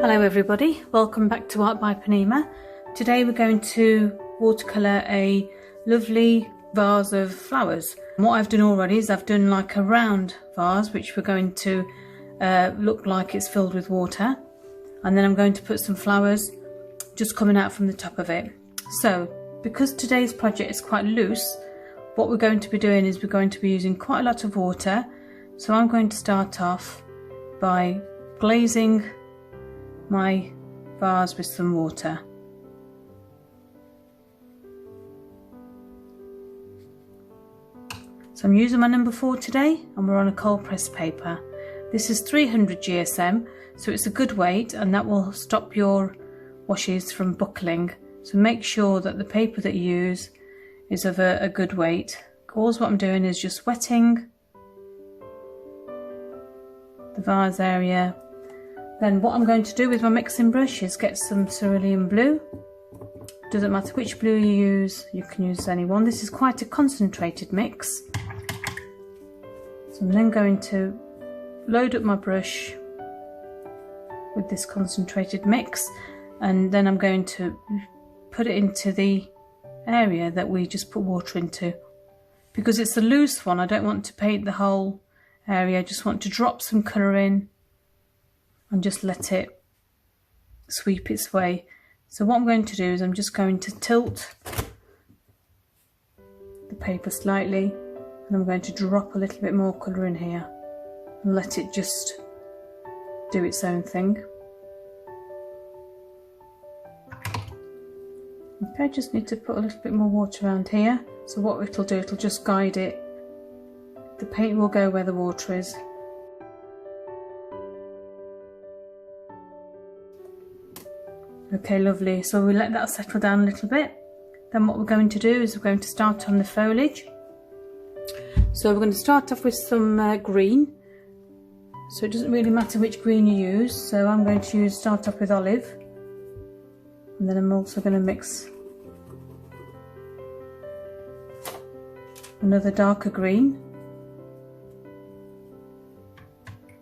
Hello everybody, welcome back to ArtbyPurnima. Today we're going to watercolour a lovely vase of flowers. And what I've done already is I've done like a round vase which we're going to look like it's filled with water, and then I'm going to put some flowers just coming out from the top of it. So because today's project is quite loose, what we're going to be doing is we're going to be using quite a lot of water. So I'm going to start off by glazing my vase with some water. So I'm using my number 4 today, and we're on a cold pressed paper. This is 300 GSM, so it's a good weight and that will stop your washes from buckling. So make sure that the paper that you use is of a good weight. All what I'm doing is just wetting the vase area. Then what I'm going to do with my mixing brush is get some cerulean blue. Doesn't matter which blue you use, you can use any one. This is quite a concentrated mix. So I'm then going to load up my brush with this concentrated mix, and then I'm going to put it into the area that we just put water into. Because it's a loose one, I don't want to paint the whole area, I just want to drop some colour in and just let it sweep its way. So what I'm going to do is I'm just going to tilt the paper slightly, and I'm going to drop a little bit more colour in here and let it just do its own thing. Okay, just need to put a little bit more water around here. So what it'll do, it'll just guide it. The paint will go where the water is. Okay, lovely. So we let that settle down a little bit. Then what we're going to do is we're going to start on the foliage. So we're going to start off with some green. So it doesn't really matter which green you use. So I'm going to start off with olive. And then I'm also going to mix another darker green.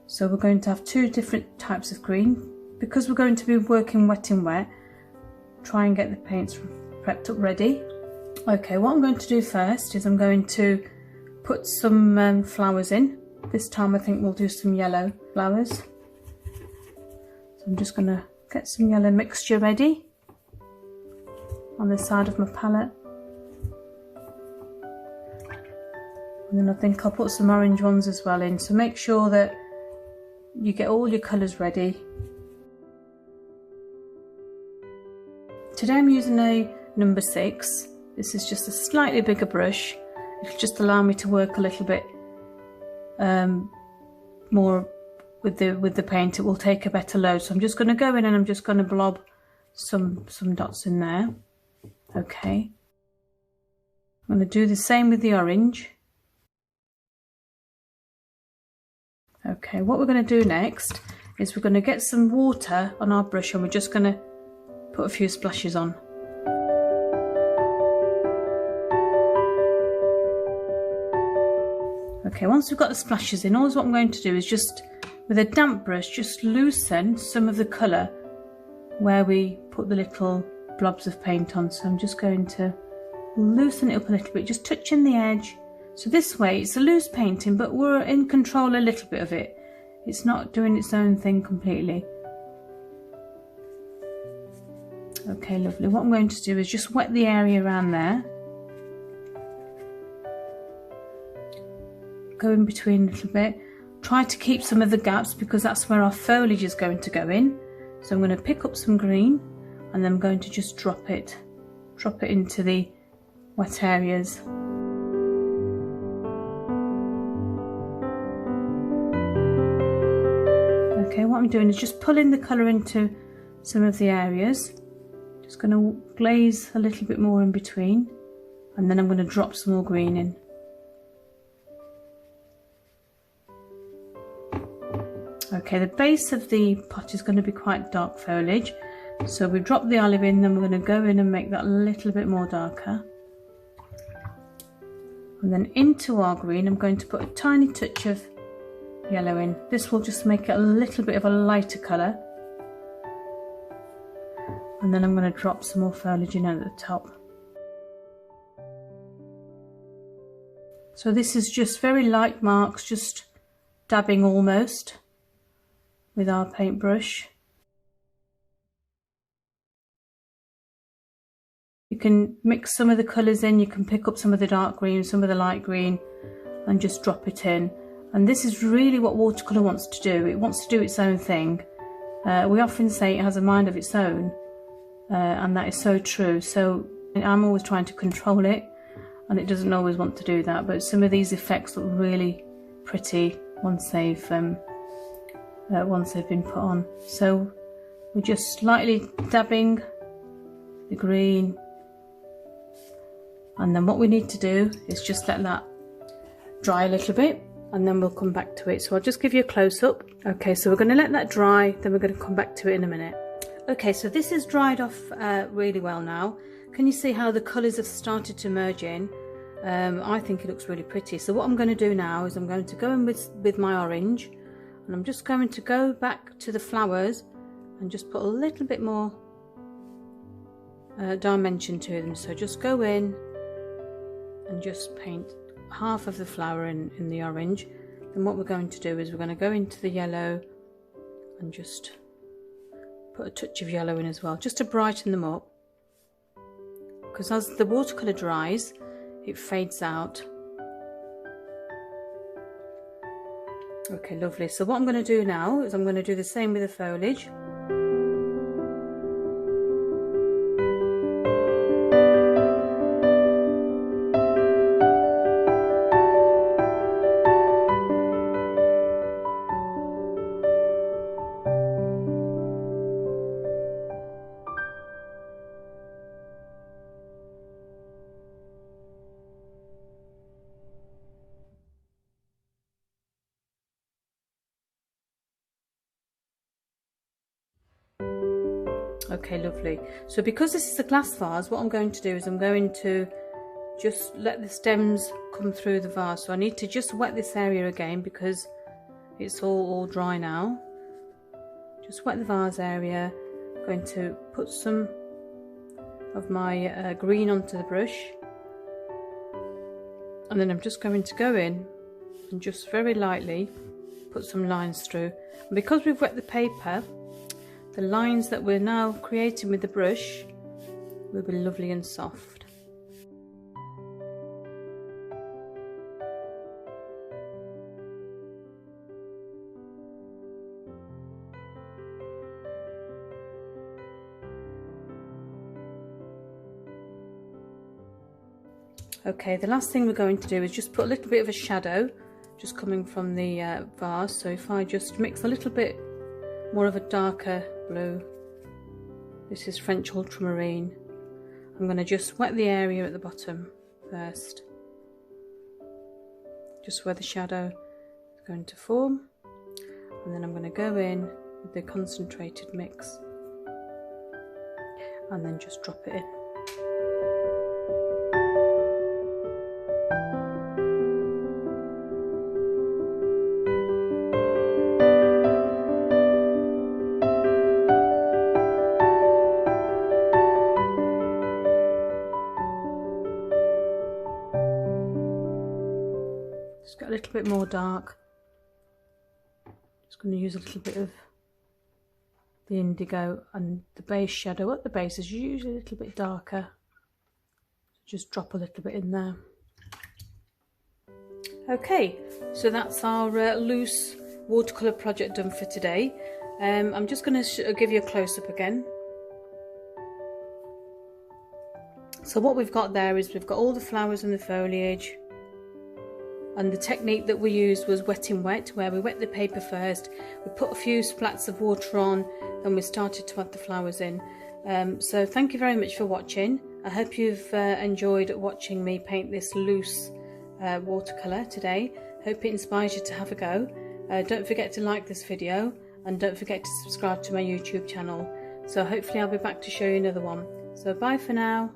So we're going to have 2 different types of green. Because we're going to be working wet and wet, try and get the paints prepped up ready. Okay, what I'm going to do first is I'm going to put some flowers in. This time I think we'll do some yellow flowers. So I'm just going to get some yellow mixture ready on the side of my palette. And then I think I'll put some orange ones as well in. So make sure that you get all your colours ready. Today I'm using a number 6. This is just a slightly bigger brush. It'll just allow me to work a little bit more with the paint. It will take a better load. So I'm just going to go in and I'm just going to blob some dots in there. Okay. I'm going to do the same with the orange. Okay, what we're going to do next is we're going to get some water on our brush, and we're just going to put a few splashes on. Okay, once we've got the splashes in, all what I'm going to do is just, with a damp brush, just loosen some of the colour where we put the little blobs of paint on. So I'm just going to loosen it up a little bit, just touching the edge. So this way it's a loose painting, but we're in control a little bit of it. It's not doing its own thing completely. Okay, lovely. What I'm going to do is just wet the area around there. Go in between a little bit. Try to keep some of the gaps because that's where our foliage is going to go in. So I'm going to pick up some green and then I'm going to just drop it into the wet areas. Okay, what I'm doing is just pulling the colour into some of the areas. Just going to glaze a little bit more in between, and then I'm going to drop some more green in. Okay, the base of the pot is going to be quite dark foliage, so we drop the olive in, then we're going to go in and make that a little bit more darker. And then into our green I'm going to put a tiny touch of yellow in. This will just make it a little bit of a lighter colour. and then I'm going to drop some more foliage in at the top. So this is just very light marks, just dabbing almost with our paintbrush. You can mix some of the colours in, you can pick up some of the dark green, some of the light green, and just drop it in. And this is really what watercolour wants to do. It wants to do its own thing. We often say it has a mind of its own, and that is so true. So I'm always trying to control it, and it doesn't always want to do that. But some of these effects look really pretty once they've been put on. So we're just slightly dabbing the green, and then what we need to do is just let that dry a little bit, and then we'll come back to it. So I'll just give you a close-up. Okay, so we're going to let that dry, then we're going to come back to it in a minute. Okay, so this is dried off really well now. Can you see how the colours have started to merge in? I think it looks really pretty. So what I'm going to do now is I'm going to go in with my orange, and I'm just going to go back to the flowers and just put a little bit more dimension to them. So just go in and just paint half of the flower in the orange. Then what we're going to do is we're going to go into the yellow and just put a touch of yellow in as well, just to brighten them up, because as the watercolour dries it fades out. Okay, lovely. So what I'm going to do now is I'm going to do the same with the foliage. Okay, lovely. So because this is a glass vase, what I'm going to do is I'm going to just let the stems come through the vase. So I need to just wet this area again because it's all dry now. Just wet the vase area. I'm going to put some of my green onto the brush, and then I'm just going to go in and just very lightly put some lines through. And because we've wet the paper, the lines that we're now creating with the brush will be lovely and soft. Okay, the last thing we're going to do is just put a little bit of a shadow just coming from the vase. So if I just mix a little bit more of a darker blue, this is French ultramarine, I'm going to just wet the area at the bottom first, just where the shadow is going to form, and then I'm going to go in with the concentrated mix and then just drop it in. Got a little bit more dark. Just going to use a little bit of the indigo, and the base shadow at the base is usually a little bit darker. Just drop a little bit in there. Okay, so that's our loose watercolour project done for today. I'm just going to give you a close-up again. So what we've got there is we've got all the flowers and the foliage. And the technique that we used was wet in wet, where we wet the paper first, we put a few splats of water on, then we started to add the flowers in. So thank you very much for watching. I hope you've enjoyed watching me paint this loose watercolour today. Hope it inspires you to have a go. Don't forget to like this video, and don't forget to subscribe to my YouTube channel. So hopefully I'll be back to show you another one. So bye for now.